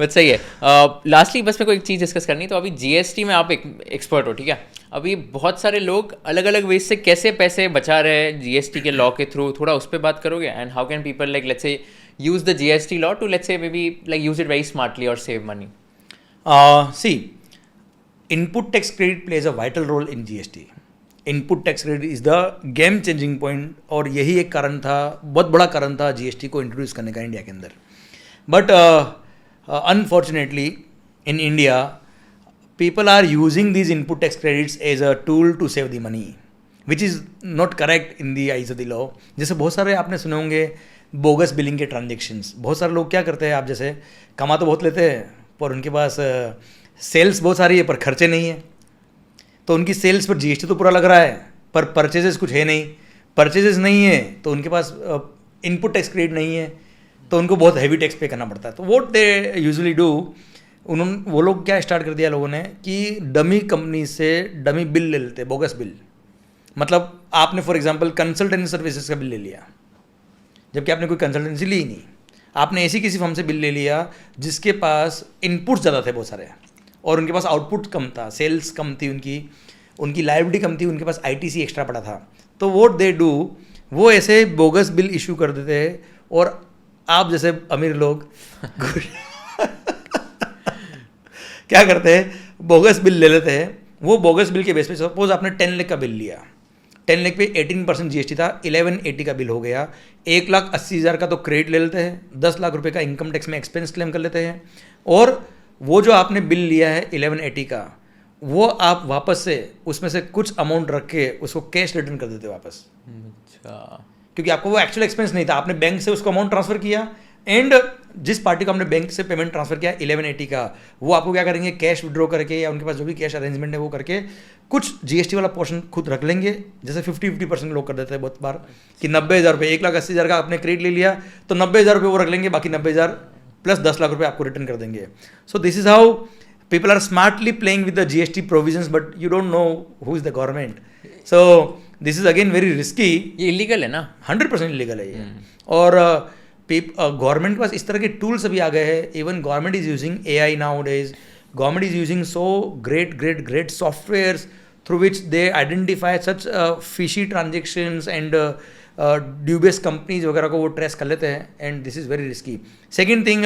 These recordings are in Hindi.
बट सही है। लास्टली बस मेरे को एक चीज़ डिस्कस करनी, तो अभी जीएसटी में आप एक एक्सपर्ट हो, ठीक है। अभी बहुत सारे लोग अलग अलग वेज से कैसे पैसे बचा रहे हैं जीएसटी के लॉ के थ्रू, थोड़ा उस पर बात करोगे? And how can people like let's say use the GST law to let's say maybe like use it very smartly और save money? See, input tax credit plays a vital role in GST. Input tax credit is the game changing point, और यही एक कारण था, बहुत बड़ा कारण था जीएसटी को इंट्रोड्यूस करने का इंडिया के अंदर. But unfortunately in India people are using these input tax credits as a tool to save the money, which is not correct in the eyes of the law. जैसे बहुत सारे आपने सुने होंगे बोगस बिलिंग के ट्रांजेक्शंस. बहुत सारे लोग क्या करते हैं, आप जैसे कमा तो बहुत लेते हैं पर उनके पास सेल्स बहुत सारी है पर खर्चे नहीं है, तो उनकी सेल्स पर जीएसटी तो पूरा लग रहा है पर परचेजेस कुछ है नहीं. परचेजेस नहीं है तो उनके पास इनपुट टैक्स क्रेडिट नहीं है, तो उनको बहुत हैवी टैक्स पे करना पड़ता है. तो व्हाट दे यूजुअली डू, उन्होंने वो लोग क्या स्टार्ट कर दिया लोगों ने कि डमी कंपनी से डमी बिल ले लेते, बोगस बिल. मतलब आपने फॉर एग्जांपल कंसल्टेंसी सर्विसेज का बिल ले लिया, जबकि आपने कोई कंसल्टेंसी ली ही नहीं. आपने ऐसी किसी फर्म से बिल ले लिया जिसके पास इनपुट्स ज़्यादा थे बहुत सारे और उनके पास आउटपुट कम था, सेल्स कम थी, उनकी लायबिलिटी कम थी, उनके पास आईटीसी एक्स्ट्रा पड़ा था. तो व्हाट दे डू, वो ऐसे बोगस बिल इशू कर देते हैं और आप जैसे अमीर लोग क्या करते हैं, बोगस बिल ले लेते हैं. वो बोगस बिल के बेस पे सपोज आपने 10 लाख का बिल लिया, 10 लाख पे 18% जीएसटी था, 1180 का बिल हो गया. 1,80,000 का तो क्रेडिट ले लेते हैं, 10 लाख रुपए का इनकम टैक्स में एक्सपेंस क्लेम कर लेते हैं, और वो जो आपने बिल लिया है 1180 का, वो आप वापस से उसमें से कुछ अमाउंट रख के उसको कैश रिटर्न कर देते वापस. अच्छा, क्योंकि आपको वो एक्चुअल एक्सपेंस नहीं था, आपने बैंक से उसको अमाउंट ट्रांसफर किया, एंड जिस पार्टी को हमने बैंक से पेमेंट ट्रांसफर किया 1180 का, वो आपको क्या करेंगे, कैश विड्रॉ करके या उनके पास जो भी कैश अरेंजमेंट है वो करके कुछ जीएसटी वाला पोर्शन खुद रख लेंगे. जैसे 50% लोग कर देते हैं बहुत बार कि 90,000 रुपये, 1,80,000 का आपने क्रेडिट ले लिया तो 90,000 रुपये वो रख लेंगे, बाकी 90,000 प्लस 10 लाख रुपये आपको रिटर्न कर देंगे. सो this is how people are smartly playing with the GST provisions, but you don't know who is the government. So this is again very risky. ये इलीगल है ना? 100% इलीगल है ये. और गवर्नमेंट के पास इस तरह के टूल्स अभी आ गए हैं. Even government is using AI nowadays. Government is using so great softwares through which they identify such fishy transactions and dubious companies वगैरह को वो ट्रेस कर लेते हैं, and this is very risky. Second thing,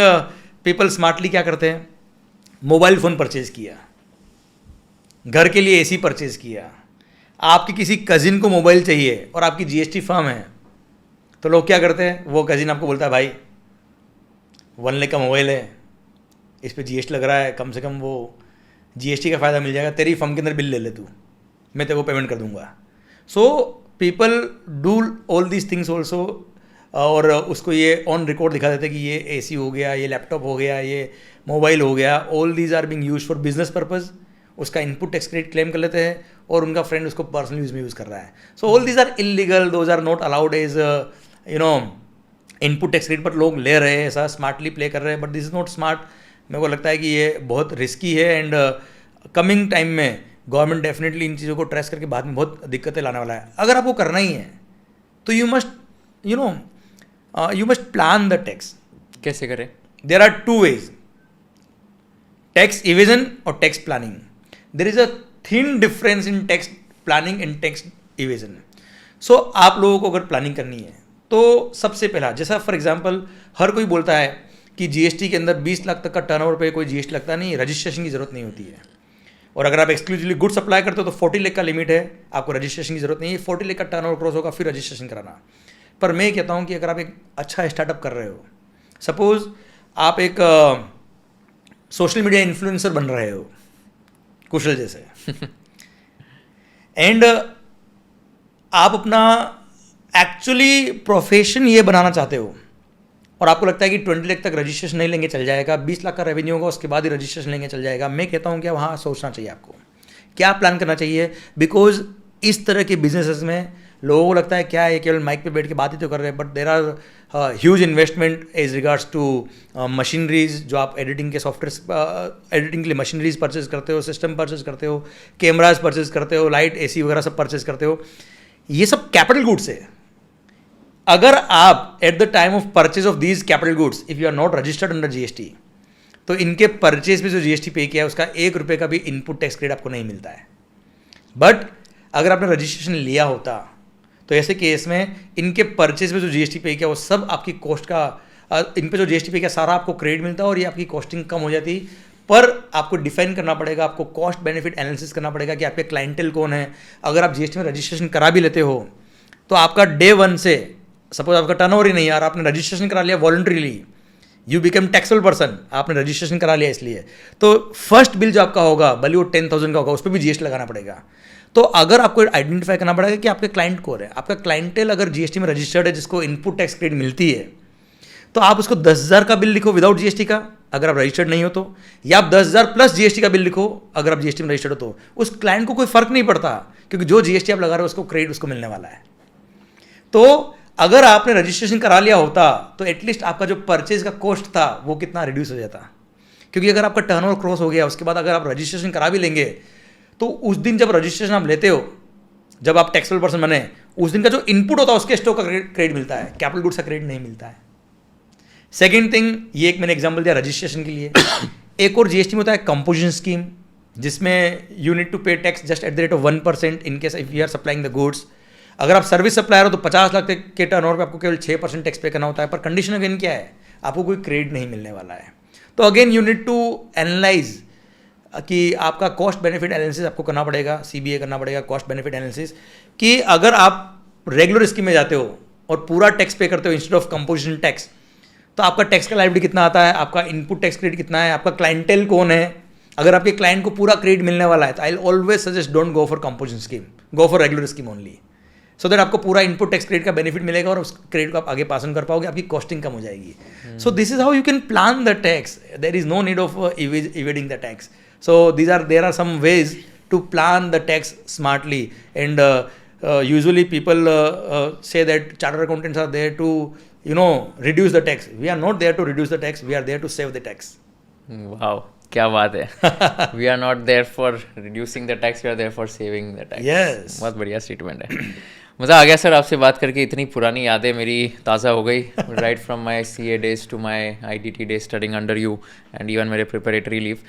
people smartly क्या करते हैं, मोबाइल फ़ोन परचेज़ किया, घर के लिए एसी परचेज़ किया, आपके किसी कज़िन को मोबाइल चाहिए और आपकी जीएसटी फर्म है, तो लोग क्या करते हैं, वो कज़िन आपको बोलता है भाई 1 लाख का मोबाइल है, इस पे जीएसटी लग रहा है, कम से कम वो जीएसटी का फ़ायदा मिल जाएगा, तेरी फर्म के अंदर बिल ले ले तू, मैं तेरे को पेमेंट कर दूंगा. So people do all these things also, और उसको ये ऑन रिकॉर्ड दिखा देते हैं कि ये एसी हो गया, ये लैपटॉप हो गया, ये मोबाइल हो गया, all these are being used for business purpose. उसका इनपुट टैक्स क्रेडिट क्लेम कर लेते हैं और उनका फ्रेंड उसको पर्सनल यूज में यूज़ कर रहा है. So all these are illegal, those are not allowed as input tax credit, पर लोग ले रहे हैं, ऐसा स्मार्टली प्ले कर रहे हैं, but this is not smart. मेरे को लगता है कि ये बहुत रिस्की है, एंड कमिंग टाइम में गवर्नमेंट डेफिनेटली इन चीज़ों को ट्रेस करके बाद में बहुत दिक्कतें लाने वाला है. अगर आपको करना ही है तो you must plan the tax. कैसे करें? There are 2 ways, tax evasion और tax planning. There is a thin difference in tax planning and tax evasion. So आप लोगों को अगर प्लानिंग करनी है तो सबसे पहला, जैसा फॉर एग्जांपल हर कोई बोलता है कि जीएसटी के अंदर 20 लाख तक का टर्नओवर पे कोई जीएसटी लगता नहीं, रजिस्ट्रेशन की जरूरत नहीं होती है, और अगर आप एक्सक्लूसिवली गुड सप्लाई करते हो तो 40 लाख का लिमिट है, आपको रजिस्ट्रेशन की जरूरत नहीं है. 40 लाख का टर्नओवर क्रॉस होगा फिर रजिस्ट्रेशन कराना. पर मैं कहता हूँ कि अगर आप एक अच्छा स्टार्टअप कर रहे हो, सपोज आप एक सोशल मीडिया इन्फ्लुएंसर बन रहे हो कुशल जैसे, एंड आप अपना एक्चुअली प्रोफेशन ये बनाना चाहते हो, और आपको लगता है कि 20 लाख तक रजिस्ट्रेशन नहीं लेंगे चल जाएगा, 20 लाख का रेवेन्यू होगा उसके बाद ही रजिस्ट्रेशन लेंगे चल जाएगा. मैं कहता हूँ कि वहाँ सोचना चाहिए आपको, क्या प्लान करना चाहिए, बिकॉज इस तरह के बिजनेसेस में लोगों को लगता है क्या है, केवल माइक पे बैठ के बात ही तो कर रहे हैं, but there are huge investment as regards to machineries. जो आप एडिटिंग के सॉफ्टवेयर एडिटिंग के लिए मशीनरीज परचेज करते हो, सिस्टम परचेज करते हो, कैमराज परचेज करते हो, लाइट एसी वगैरह सब परचेज करते हो, ये सब कैपिटल गुड्स है. अगर आप at the time of purchase of these capital goods, if you are not registered under GST, तो इनके परचेज पे जो जीएसटी पे किया है उसका 1 रुपये का भी इनपुट टैक्स क्रेडिट आपको नहीं मिलता है। बट अगर आपने रजिस्ट्रेशन लिया होता तो ऐसे केस में इनके परचेज पे जो जीएसटी पे किया वो सब आपकी कॉस्ट का इन पे जो जीएसटी पे किया सारा आपको क्रेडिट मिलता है और ये आपकी कॉस्टिंग कम हो जाती। पर आपको डिफाइन करना पड़ेगा, आपको कॉस्ट बेनिफिट एनालिसिस करना पड़ेगा कि आपके क्लाइंटेल कौन है। अगर आप जीएसटी में रजिस्ट्रेशन करा भी लेते हो तो आपका डे 1 से सपोज आपका टर्नओवर ही नहीं यार, आपने रजिस्ट्रेशन करा लिया voluntarily, you become taxable person, आपने रजिस्ट्रेशन करा लिया इसलिए, तो फर्स्ट बिल जो आपका होगा भले वो 10,000 का होगा उस पर भी जीएसटी लगाना पड़ेगा। तो अगर आपको आइडेंटिफाई करना पड़ेगा कि आपके क्लाइंट कौन है, आपका क्लाइंटेल अगर जीएसटी में रजिस्टर्ड है जिसको इनपुट टैक्स क्रेडिट मिलती है तो आप उसको 10,000 का बिल लिखो विदाउट जीएसटी का अगर आप रजिस्टर्ड नहीं हो तो, या आप 10,000 प्लस जीएसटी का बिल लिखो अगर आप जीएसटी में रजिस्टर्ड हो तो उस क्लाइंट को कोई फर्क नहीं पड़ता क्योंकि जो जीएसटी आप लगा रहे हो उसको क्रेडिट उसको मिलने वाला है। तो अगर आपने रजिस्ट्रेशन करा लिया होता तो एटलीस्ट आपका जो परचेज का कॉस्ट था वो कितना रिड्यूस हो जाता, क्योंकि अगर आपका टर्नओवर क्रॉस हो गया उसके बाद अगर आप रजिस्ट्रेशन करा भी लेंगे तो उस दिन जब रजिस्ट्रेशन आप लेते हो, जब आप टैक्सेबल पर्सन बने, उस दिन का जो इनपुट होता है उसके स्टॉक का क्रेडिट मिलता है, कैपिटल गुड्स का क्रेडिट नहीं मिलता है। सेकेंड थिंग, ये एक मैंने एग्जाम्पल दिया रजिस्ट्रेशन के लिए। एक और जीएसटी में होता है कंपोजिशन स्कीम जिसमें you need to pay tax just at the rate of 1% in case if you are supplying the goods. अगर आप सर्विस सप्लायर हो तो 50 लाख के टर्नओवर पे आपको केवल 6% टैक्स पे करना होता है, पर कंडीशन अगेन क्या है, आपको कोई क्रेडिट नहीं मिलने वाला है। तो again you need to analyse कि आपका कॉस्ट बेनिफिट एनालिसिस आपको करना पड़ेगा, सीबीए करना पड़ेगा, कॉस्ट बेनिफिट एनालिसिस, कि अगर आप रेगुलर स्कीम में जाते हो और पूरा टैक्स पे करते हो इंस्टेड ऑफ कंपोजिशन टैक्स तो आपका टैक्स का लायबिलिटी कितना आता है, आपका इनपुट टैक्स क्रेडिट कितना है, आपका क्लाइंटेल कौन है। अगर आपके क्लाइंट को पूरा क्रेडिट मिलने वाला है तो I will always suggest don't go for composition scheme, go for regular scheme only, so that आपको पूरा इनपुट टैक्स क्रेडिट का बेनिफिट मिलेगा और उस क्रेडिट को आप आगे पास ऑन कर पाओगे, आपकी कॉस्टिंग कम हो जाएगी। So this is how you can plan the tax, there is no need of evading the tax. So there are some ways to plan the tax smartly and usually people say that chartered accountants are there to reduce the tax. We are not there to reduce the tax, we are there to save the tax. Wow, क्या बात है। We are not there for reducing the tax, we are there for saving the tax. Yes. बहुत बढ़िया स्टेटमेंट है। मज़ा आ गया सर आपसे बात करके, इतनी पुरानी यादें मेरी ताज़ा हो गई, right from my CA days to my IDT days studying under you and even मेरे preparatory leave.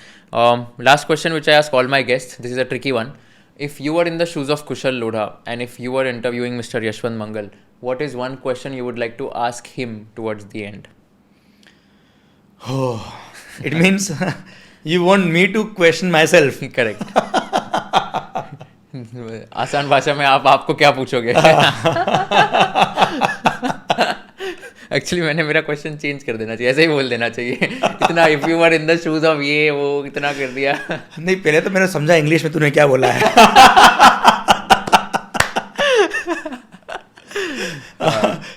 Last question which I ask all my guests, this is a tricky one. If you were in the shoes of Kushal Lodha and if you were interviewing Mr. Yashwant Mangal, what is one question you would like to ask him towards the end? Oh, it means you want me to question myself. Correct. आसान भाषा में आपको क्या पूछोगे? एक्चुअली मैंने मेरा क्वेश्चन चेंज कर देना चाहिए, ऐसे ही बोल देना चाहिए इतना if you were in the shoes of ये वो इतना कर दिया। नहीं, पहले तो मैंने समझा इंग्लिश में तूने क्या बोला है।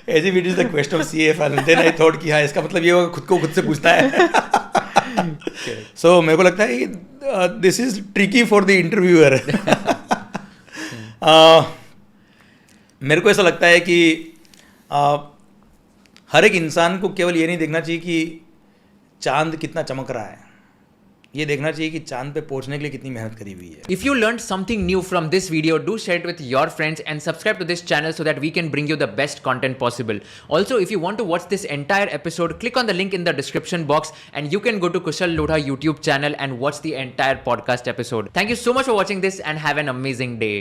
As if it is the question of CFL, then I thought कि हाँ इसका मतलब ये होगा खुद को खुद से पूछता है। सो मेरे को लगता है कि this is tricky for the interviewer. मेरे को ऐसा लगता है कि हर एक इंसान को केवल ये नहीं देखना चाहिए कि चांद कितना चमक रहा है, ये देखना चाहिए कि चांद पे पहुंचने के लिए कितनी मेहनत करी हुई है। If you learned something new from this video, do share it with your friends and subscribe to this channel so that we can bring you the best content possible. Also, if you want to watch this entire episode, click on the link in the description box and you can go to Kushal Lodha YouTube channel and watch the entire podcast episode. Thank you so much for watching this and have an amazing day.